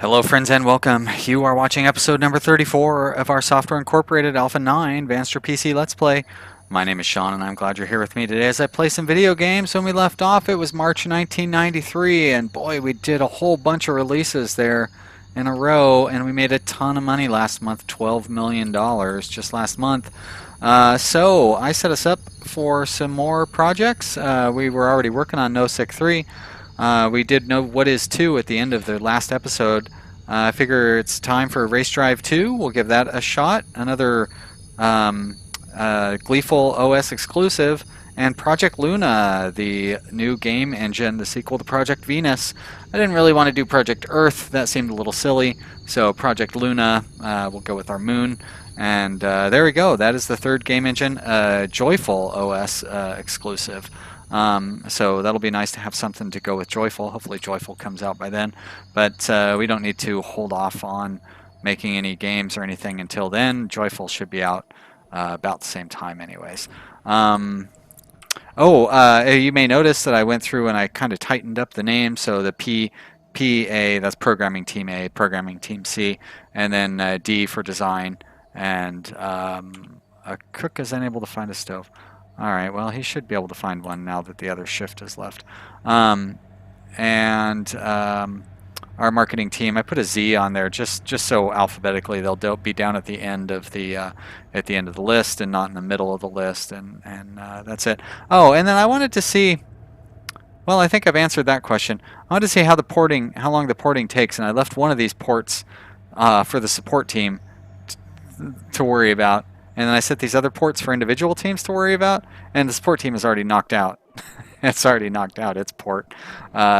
Hello, friends, and welcome. You are watching episode number 34 of our Software Incorporated Alpha 9 Vanstra PC Let's Play. My name is Sean, and I'm glad you're here with me today as I play some video games. When we left off, it was March 1993, and boy, we did a whole bunch of releases there in a row, and we made a ton of money last month, $12 million just last month. So I set us up for some more projects. We were already working on NoSick 3. We did know what is 2 at the end of the last episode. I figure it's time for Race Drive 2. We'll give that a shot. Another Gleeful OS exclusive. And Project Luna, the new game engine, the sequel to Project Venus. I didn't really want to do Project Earth. That seemed a little silly. So Project Luna, we'll go with our moon. And there we go. That is the third game engine, Joyful OS exclusive. So that'll be nice to have something to go with Joyful. Hopefully Joyful comes out by then. But we don't need to hold off on making any games or anything until then. Joyful should be out about the same time anyways. You may notice that I went through and I kind of tightened up the name. So the PA, that's Programming Team A, Programming Team C, and then D for Design. And a cook is unable to find a stove. All right, well, he should be able to find one now that the other shift is left. Our marketing team, I put a Z on there just so alphabetically they'll be down at the end of the list and not in the middle of the list, and that's it. Oh, and then I wanted to see. Well, I think I've answered that question. I wanted to see how long the porting takes, and I left one of these ports for the support team to worry about. And then I set these other ports for individual teams to worry about, and the support team is already knocked out. It's already knocked out its port.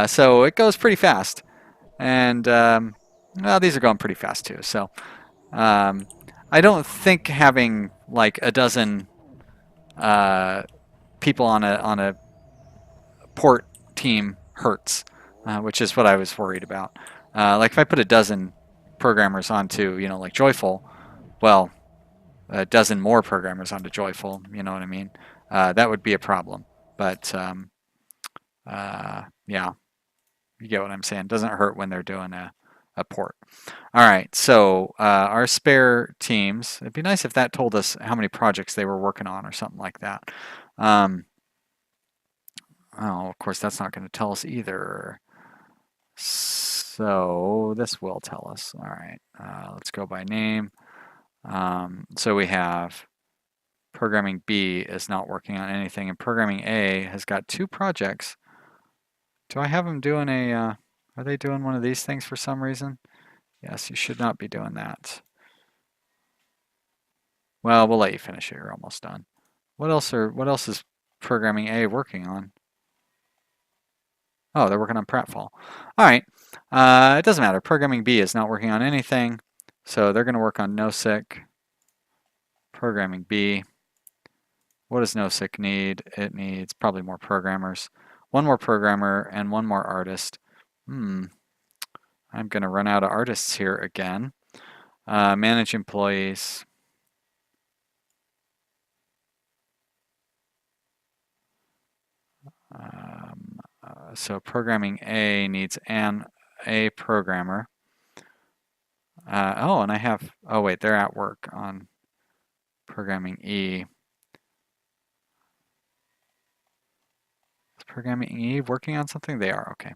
So it goes pretty fast. And well, these are going pretty fast too. So I don't think having like a dozen people on a port team hurts, which is what I was worried about. Like if I put a dozen programmers onto, like Joyful, well, a dozen more programmers onto Joyful, you know what I mean? That would be a problem. But yeah, you get what I'm saying. It doesn't hurt when they're doing a port. All right, so our spare teams, it'd be nice if that told us how many projects they were working on or something like that. Oh, of course, that's not going to tell us either. So this will tell us. All right, let's go by name. So we have Programming B is not working on anything, and Programming A has got 2 projects. Do I have them doing are they doing one of these things for some reason? Yes, you should not be doing that. Well, we'll let you finish it. You're almost done. What else is Programming A working on? Oh, they're working on pratfall. All right. It doesn't matter. Programming B is not working on anything, so they're going to work on NoSick. Programming B. What does NoSick need? It needs probably more programmers. One more programmer and one more artist. I'm going to run out of artists here again. Manage employees. So Programming A needs a programmer. And I have, oh wait, they're at work on Programming E. Is Programming E working on something? They are, okay.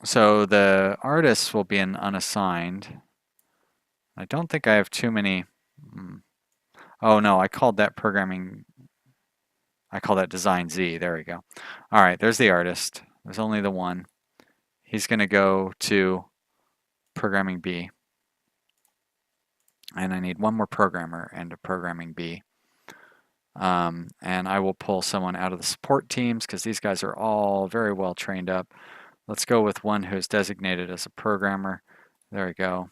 So the artists will be an unassigned. I don't think I have too many. Oh no, I called that Design Z. There we go. All right, there's the artist. There's only the one. He's going to go to Programming B. And I need one more programmer into Programming B. And I will pull someone out of the support teams because these guys are all very well trained up. Let's go with one who's designated as a programmer. There we go.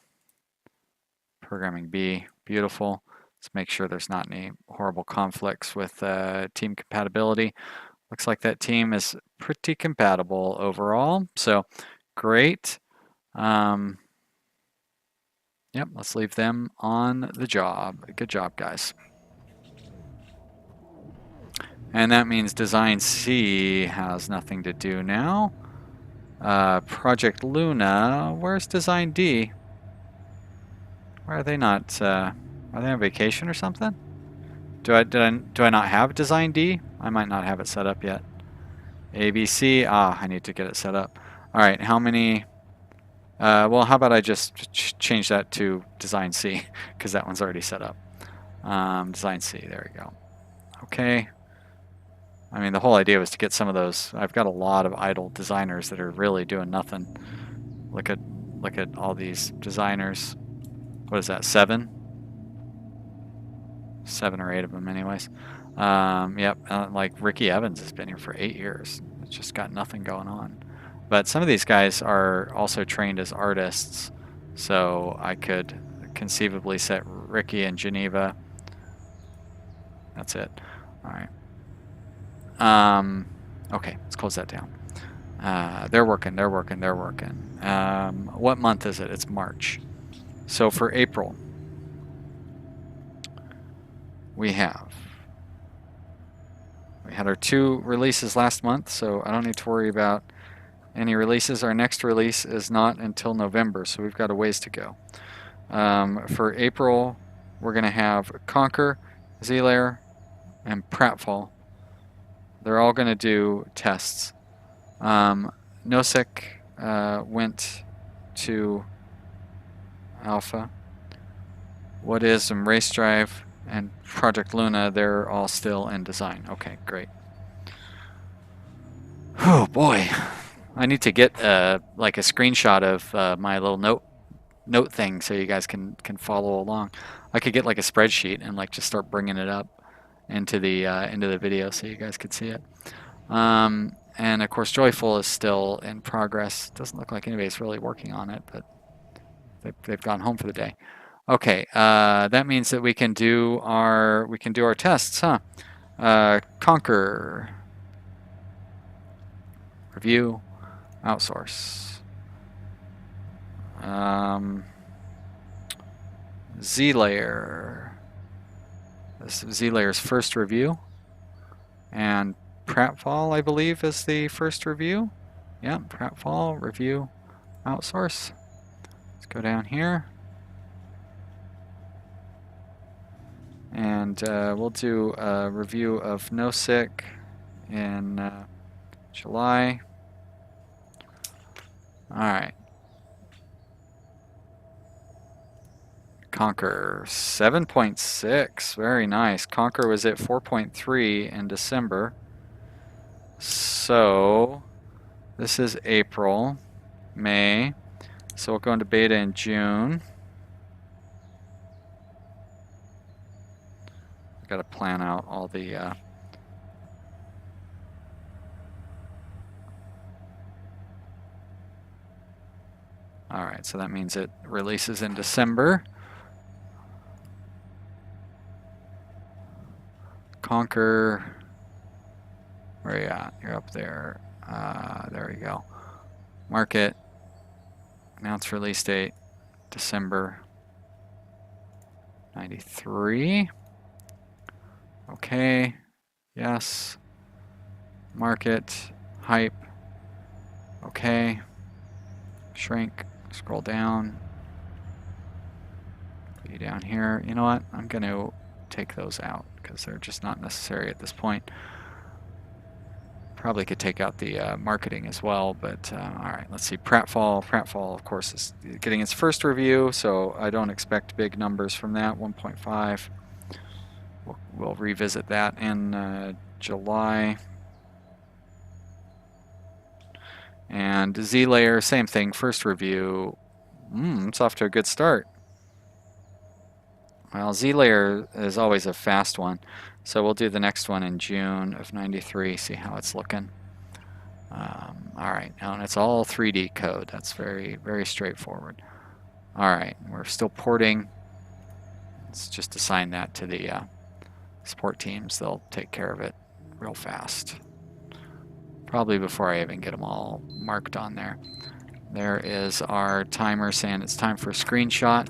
Programming B, beautiful. Let's make sure there's not any horrible conflicts with team compatibility. Looks like that team is pretty compatible overall, so great. Yep, let's leave them on the job. Good job, guys. And that means design C has nothing to do now. Project Luna, where's design D? Why are they not, are they on vacation or something? Do I not have design D? I might not have it set up yet. ABC, I need to get it set up. All right, how many, well, how about I just change that to design C, because that one's already set up. Design C, there we go. Okay. I mean, the whole idea was to get some of those. I've got a lot of idle designers that are really doing nothing. Look at all these designers. What is that, 7? 7 or 8 of them anyways. Yep, like Ricky Evans has been here for 8 years. It's just got nothing going on. But some of these guys are also trained as artists, so I could conceivably set Ricky in Geneva. That's it. All right. Okay, let's close that down. They're working. What month is it? It's March. So for April, we had our 2 releases last month, so I don't need to worry about any releases. Our next release is not until November, so we've got a ways to go. For April, we're going to have Conquer, Z-Layer, and Pratfall. They're all going to do tests. Nosec went to Alpha. What is some Race Drive and Project Luna? They're all still in design. Okay, great. Oh boy, I need to get like a screenshot of my little note thing so you guys can follow along. I could get like a spreadsheet and like just start bringing it up into the video so you guys could see it. And of course, Joyful is still in progress. Doesn't look like anybody's really working on it, but they've gone home for the day. Okay, that means that we can do our tests, huh? Conquer, review, outsource. Z-Layer. This is Z-Layer's first review, and Pratfall, I believe, is the first review. Yeah, Pratfall, review, outsource. Let's go down here. And we'll do a review of Nosec in July. All right. Conquer 7.6, very nice. Conquer was at 4.3 in December. So this is April, May. So we'll go into beta in June. I've got to plan out all the all right, so that means it releases in December. Conquer, where are you at? You're up there. There we go. Market, announce release date, December 93. Okay, yes. Market, hype, okay. Shrink, scroll down. Put you down here. You know what? I'm going to take those out because they're just not necessary at this point. Probably could take out the marketing as well, but all right, let's see. Pratfall. Pratfall, of course, is getting its first review, so I don't expect big numbers from that. 1.5. We'll revisit that in July. And Z-Layer, same thing, first review. It's off to a good start. Well, Z-Layer is always a fast one, so we'll do the next one in June of 93, see how it's looking. All right, now and it's all 3D code. That's very, very straightforward. All right, we're still porting. Let's just assign that to the support teams. They'll take care of it real fast. Probably before I even get them all marked on there. There is our timer saying it's time for a screenshot.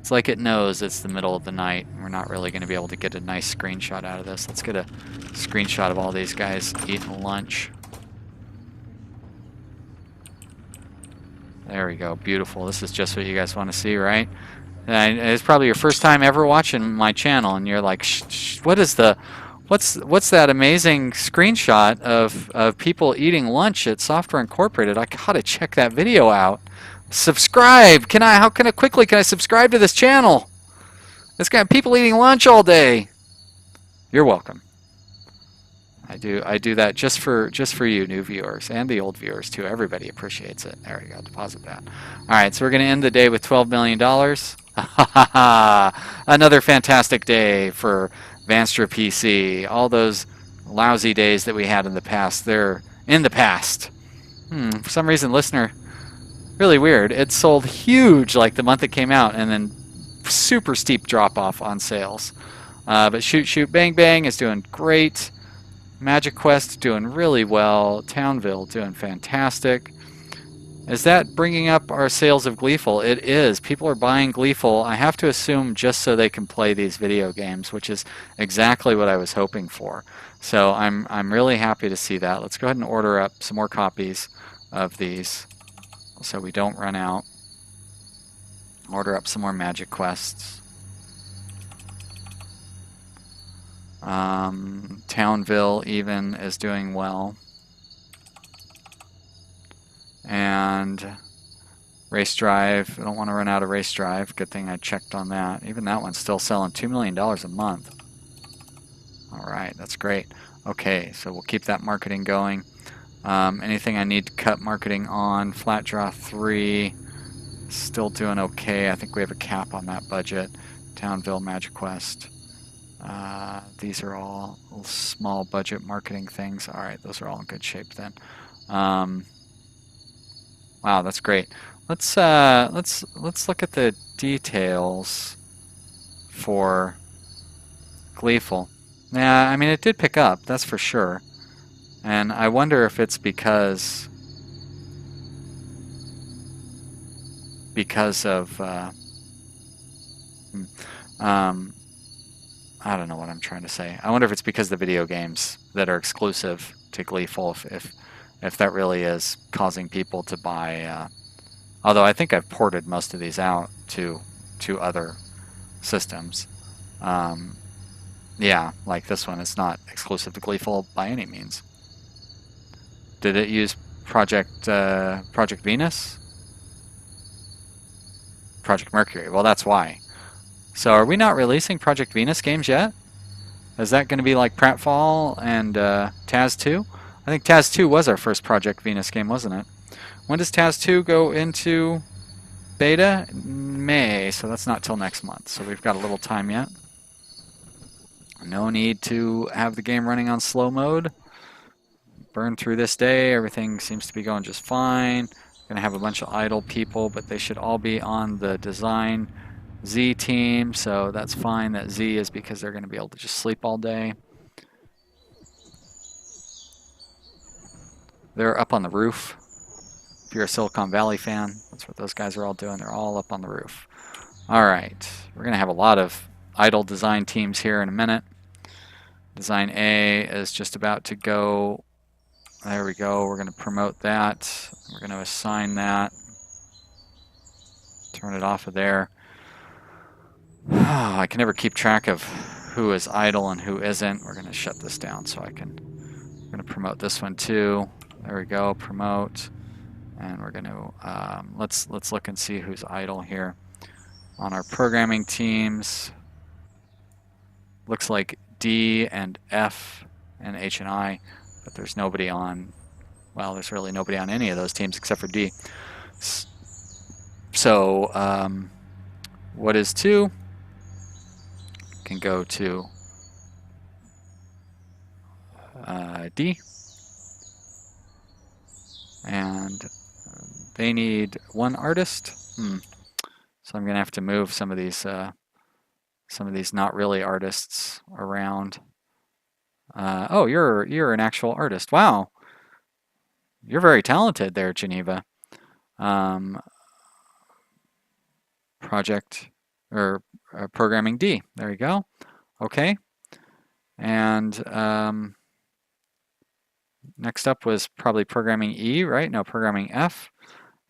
It's like it knows it's the middle of the night. We're not really going to be able to get a nice screenshot out of this. Let's get a screenshot of all these guys eating lunch. There we go. Beautiful. This is just what you guys want to see, right? And it's probably your first time ever watching my channel, and you're like, what is the, what's that amazing screenshot of people eating lunch at Software Incorporated? I gotta check that video out. Subscribe. How can I quickly subscribe to this channel? It's got people eating lunch all day. You're welcome. I do that just for you new viewers and the old viewers too. Everybody appreciates it. There we go. Deposit that. All right, so we're going to end the day with $12 million. Another fantastic day for Vanstra PC. All those lousy days that we had in the past, they're in the past. For some reason, listener, really weird. It sold huge like the month it came out, and then super steep drop off on sales. But Shoot Shoot Bang Bang is doing great. Magic Quest doing really well. Townville doing fantastic. Is that bringing up our sales of Gleeful? It is. People are buying Gleeful, I have to assume, just so they can play these video games, which is exactly what I was hoping for. So I'm really happy to see that. Let's go ahead and order up some more copies of these so we don't run out. Order up some more Magic Quests. Townville even is doing well. And Race Drive, I don't want to run out of Race Drive. Good thing I checked on that. Even that one's still selling $2 million a month. Alright, that's great. Okay, so we'll keep that marketing going. Anything I need to cut marketing on? Flat Draw 3, still doing okay. I think we have a cap on that budget. Townville, Magic Quest. These are all small budget marketing things. All right, those are all in good shape then. Wow, that's great. Let's look at the details for Gleeful. Yeah, I mean it did pick up, that's for sure. And I wonder if it's because of I don't know what I'm trying to say. I wonder if it's because the video games that are exclusive to Gleeful, if that really is causing people to buy. Although I think I've ported most of these out to other systems. Yeah, like this one, it's not exclusive to Gleeful by any means. Did it use Project Venus? Project Mercury. Well, that's why. So are we not releasing Project Venus games yet? Is that going to be like Pratfall and Taz 2? I think Taz 2 was our first Project Venus game, wasn't it? When does Taz 2 go into beta? May, so that's not till next month. So we've got a little time yet. No need to have the game running on slow mode. Burn through this day. Everything seems to be going just fine. Going to have a bunch of idle people, but they should all be on the design Z team, so that's fine. That Z is because they're going to be able to just sleep all day. They're up on the roof. If you're a Silicon Valley fan, that's what those guys are all doing. They're all up on the roof. All right, we're going to have a lot of idle design teams here in a minute. Design A is just about to go. There we go. We're going to promote that. We're going to assign that. Turn it off of there. I can never keep track of who is idle and who isn't. We're going to shut this down so I can. We're going to promote this one too. There we go. Promote, and we're going to let's look and see who's idle here on our programming teams. Looks like D and F and H and I, but there's nobody on. Well, there's really nobody on any of those teams except for D. So what is 2? Can go to D, and they need 1 artist. So I'm gonna have to move some of these not really artists around. Oh, you're an actual artist. Wow, you're very talented there, Geneva. Project. or programming D. There you go. Okay. And next up was probably programming E, right? No, programming F.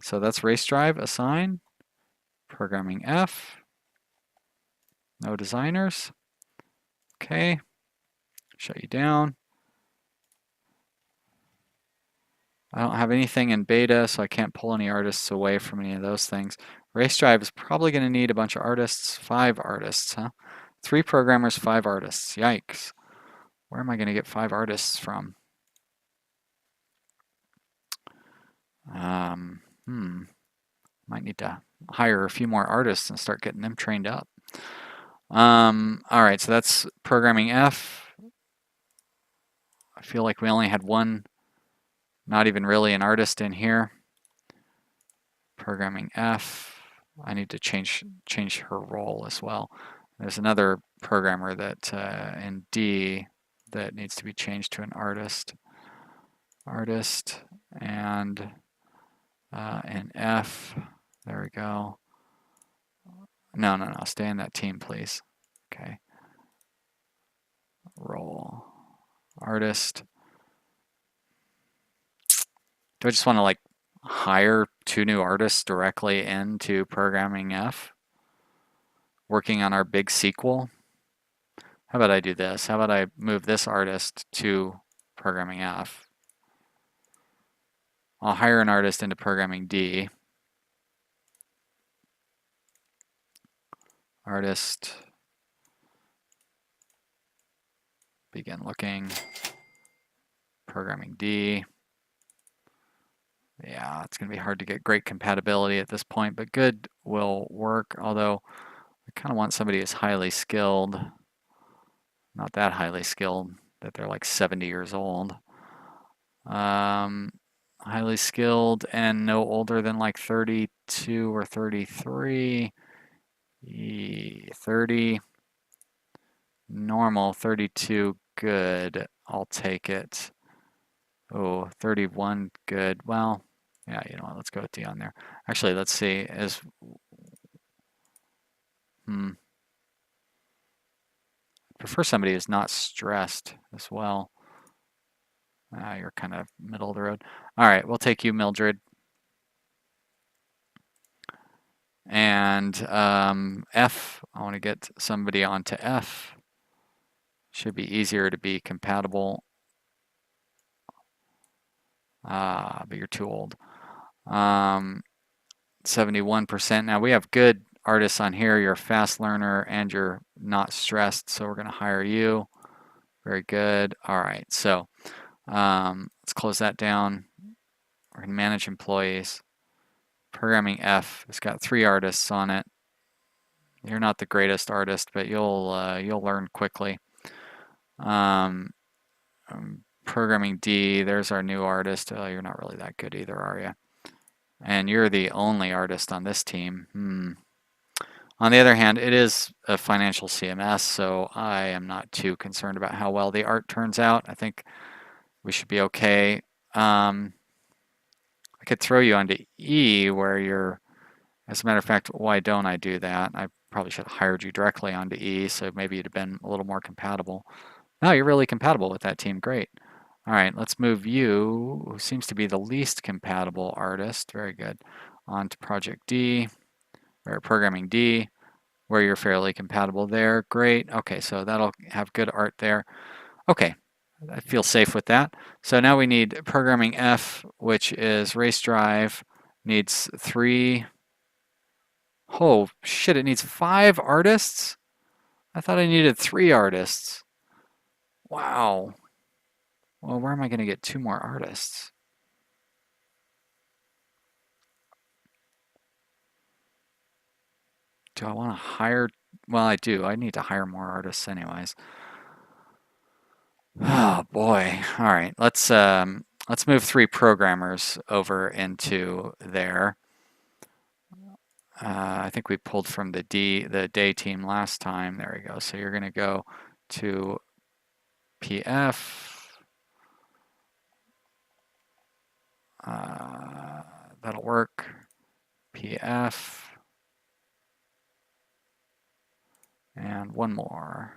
So that's race drive, assign. Programming F. No designers. Okay. Shut you down. I don't have anything in beta, so I can't pull any artists away from any of those things. Race drive is probably going to need a bunch of artists. 5 artists, huh? 3 programmers, 5 artists. Yikes. Where am I going to get 5 artists from? Might need to hire a few more artists and start getting them trained up. All right, so that's programming F. I feel like we only had one, not even really an artist in here. Programming F. I need to change her role as well. There's another programmer that in D that needs to be changed to an artist. Artist and in F. There we go. No, stay in that team, please. Okay. Role. Artist. Do I just want to like hire 2 new artists directly into programming F? Working on our big sequel? How about I do this? How about I move this artist to programming F? I'll hire an artist into programming D. Artist. Begin looking. Programming D. Yeah, it's going to be hard to get great compatibility at this point, but good will work, although I kind of want somebody who's highly skilled. Not that highly skilled, that they're like 70 years old. Highly skilled and no older than like 32 or 33. 30. Normal, 32, good. I'll take it. Oh, 31, good. Well, yeah, you know what, let's go with D on there. Actually, let's see, prefer somebody who's not stressed as well. You're kind of middle of the road. All right, we'll take you, Mildred. And F, I want to get somebody onto F. Should be easier to be compatible. But you're too old. 71%. Now we have good artists on here. You're a fast learner and you're not stressed, so we're going to hire you. Very good. All right, so let's close that down. We're going to manage employees. Programming F. It's got 3 artists on it. You're not the greatest artist, but you'll learn quickly. Programming D. There's our new artist. Oh, you're not really that good either, are you? And you're the only artist on this team. On the other hand, it is a financial CMS, so I am not too concerned about how well the art turns out. I think we should be okay. I could throw you onto E where you're, as a matter of fact, why don't I do that? I probably should have hired you directly onto E, so maybe you'd have been a little more compatible. No, you're really compatible with that team. Great. All right, let's move you, who seems to be the least compatible artist. Very good. On to Project D, or Programming D, where you're fairly compatible there. Great. Okay, so that'll have good art there. Okay, I feel safe with that. So now we need Programming F, which is race drive, needs 3. Oh, shit, it needs 5 artists? I thought I needed 3 artists. Wow. Well, where am I going to get 2 more artists? Do I want to hire? Well, I do. I need to hire more artists anyways. Oh boy. All right. Let's move 3 programmers over into there. I think we pulled from the day team last time. There we go. So you're going to go to PF. That'll work. PF. And one more.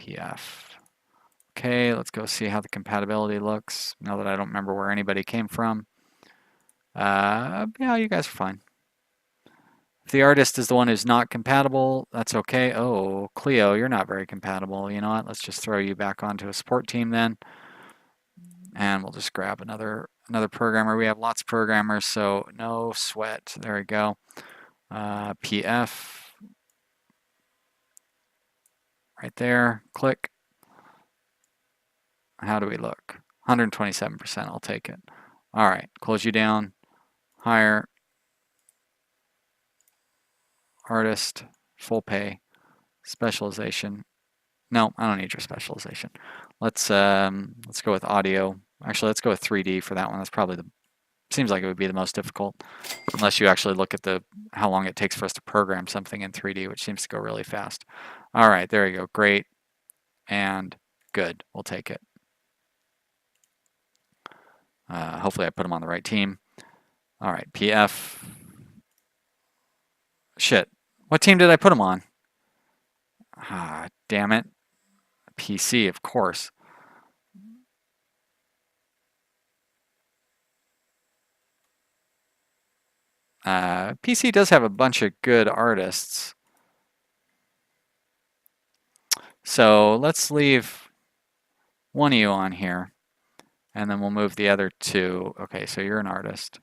PF. Okay, let's go see how the compatibility looks now that I don't remember where anybody came from. Yeah, you guys are fine. If the artist is the one who's not compatible, that's okay. Oh, Cleo, you're not very compatible. You know what? Let's just throw you back onto a support team then. And we'll just grab another programmer. We have lots of programmers, so no sweat. There we go. PF. Right there. Click. How do we look? 127%. I'll take it. All right. Close you down. Hire. Artist. Full pay. Specialization. No, I don't need your specialization. Let's go with audio. Actually, let's go with 3D for that one. That's probably seems like it would be the most difficult, unless you actually look at how long it takes for us to program something in 3D, which seems to go really fast. All right, there you go. Great and good. We'll take it. Hopefully I put them on the right team. All right, PF. Shit. What team did I put them on? Ah, damn it. PC, of course. PC does have a bunch of good artists. So let's leave one of you on here, and then we'll move the other two. Okay, so you're an artist.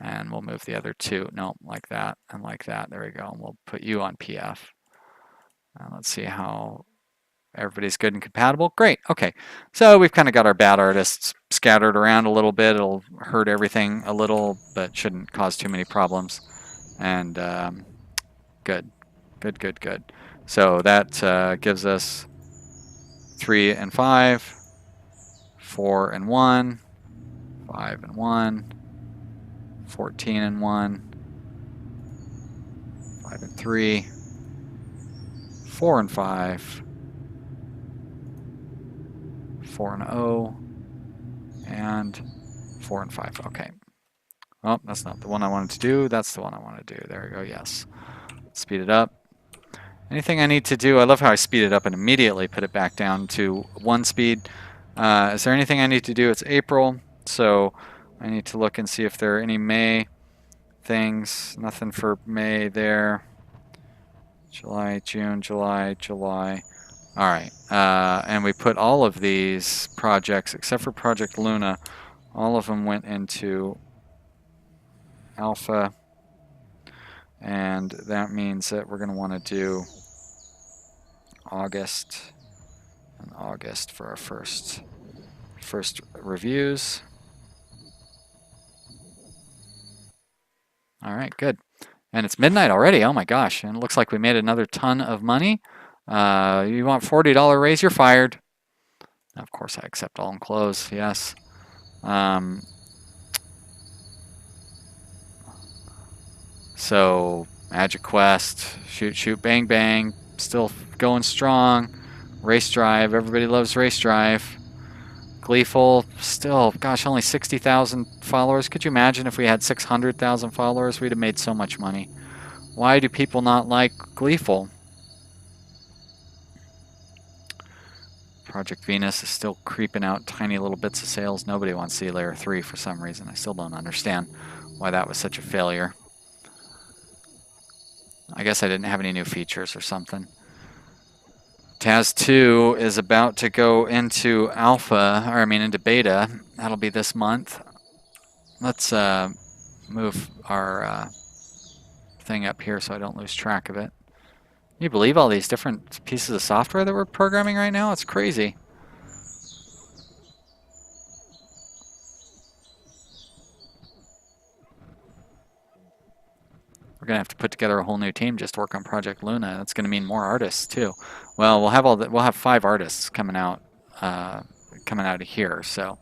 And we'll move the other two. No, like that and like that. There we go. And we'll put you on PF. And let's see how everybody's good and compatible. Great. Okay. So we've kind of got our bad artists scattered around a little bit. It'll hurt everything a little, but shouldn't cause too many problems. And good. Good, good, good. So that gives us 3 and 5, 4 and 1, 5 and 1, 14 and 1, 5 and 3, 4 and 5, 4 and 0, and 4 and 5. Okay. Oh, that's not the one I wanted to do. That's the one I want to do. There we go. Yes. Speed it up. Anything I need to do? I love how I speed it up and immediately put it back down to 1 speed. Is there anything I need to do? It's April, so I need to look and see if there are any May things. Nothing for May there. July, June, July, July. All right, and we put all of these projects, except for Project Luna, all of them went into alpha, and that means that we're going to want to do August and August for our first reviews. All right, good. And it's midnight already. Oh my gosh. And it looks like we made another ton of money. You want $40 raise, you're fired. Of course, I accept all and close. Yes. So, Magic Quest, shoot, shoot, bang, bang. Still going strong. Race Drive. Everybody loves Race Drive. Gleeful, still, gosh, only 60,000 followers. Could you imagine if we had 600,000 followers? We'd have made so much money. Why do people not like Gleeful? Project Venus is still creeping out tiny little bits of sales. Nobody wants to see Layer 3 for some reason. I still don't understand why that was such a failure. I guess I didn't have any new features or something. Taz 2 is about to go into alpha, or I mean into beta. That'll be this month. Let's move our thing up here so I don't lose track of it. Can you believe all these different pieces of software that we're programming right now? It's crazy. We're gonna have to put together a whole new team just to work on Project Luna. That's gonna mean more artists too. Well, we'll have 5 artists coming out of here, so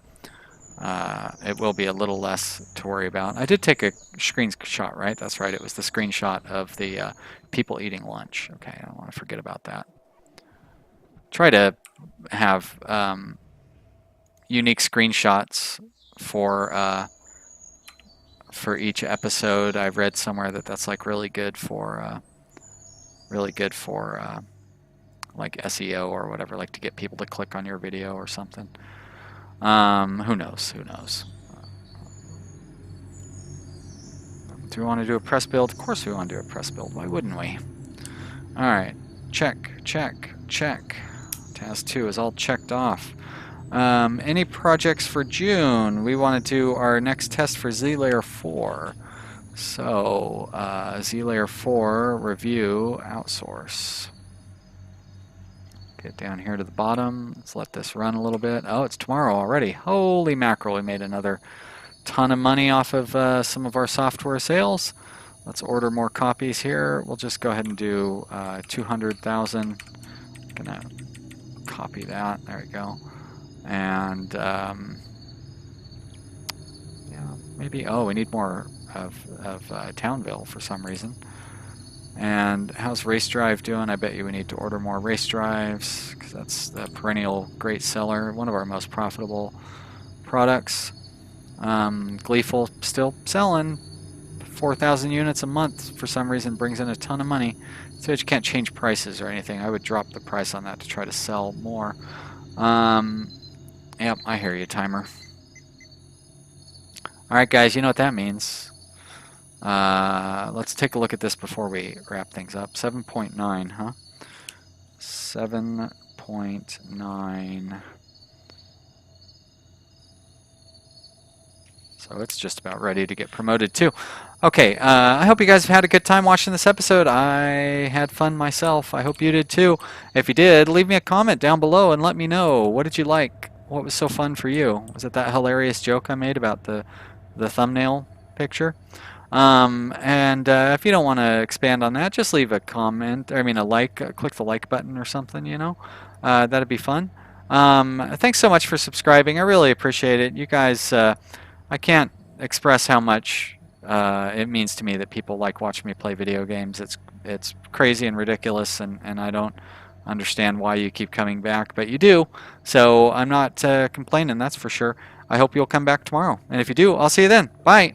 it will be a little less to worry about. I did take a screenshot, right? That's right. It was the screenshot of the people eating lunch. Okay, I don't want to forget about that. Try to have unique screenshots for for each episode. I've read somewhere that that's like really good for like SEO or whatever, like to get people to click on your video or something. Who knows? Who knows? Do we want to do a press build? Of course we want to do a press build. Why wouldn't we? All right. Check, check, check. Task 2 is all checked off. Any projects for June? We want to do our next test for Z-Layer 4. So, Z-Layer 4, review, outsource. Get down here to the bottom. Let's let this run a little bit. Oh, it's tomorrow already. Holy mackerel, we made another ton of money off of some of our software sales. Let's order more copies here. We'll just go ahead and do 200,000. Gonna copy that. There we go. And yeah, maybe. Oh, we need more of Townville for some reason. And how's Race Drive doing? I bet you we need to order more race drives because that's the perennial great seller, one of our most profitable products. Gleeful still selling 4,000 units a month for some reason, brings in a ton of money. So you can't change prices or anything. I would drop the price on that to try to sell more. Yep, I hear you, timer. All right, guys, you know what that means. Let's take a look at this before we wrap things up. 7.9, huh? 7.9. So it's just about ready to get promoted too. Okay, I hope you guys have had a good time watching this episode. I had fun myself. I hope you did too. If you did, leave me a comment down below and let me know. What did you like? What was so fun for you? Was it that hilarious joke I made about the thumbnail picture? And if you don't want to expand on that, just leave a comment, I mean a like, click the like button or something, you know. That'd be fun. Thanks so much for subscribing. I really appreciate it. You guys, I can't express how much it means to me that people like watching me play video games. It's crazy and ridiculous, and I don't understand why you keep coming back, but you do. So I'm not complaining, that's for sure. I hope you'll come back tomorrow. And if you do, I'll see you then. Bye.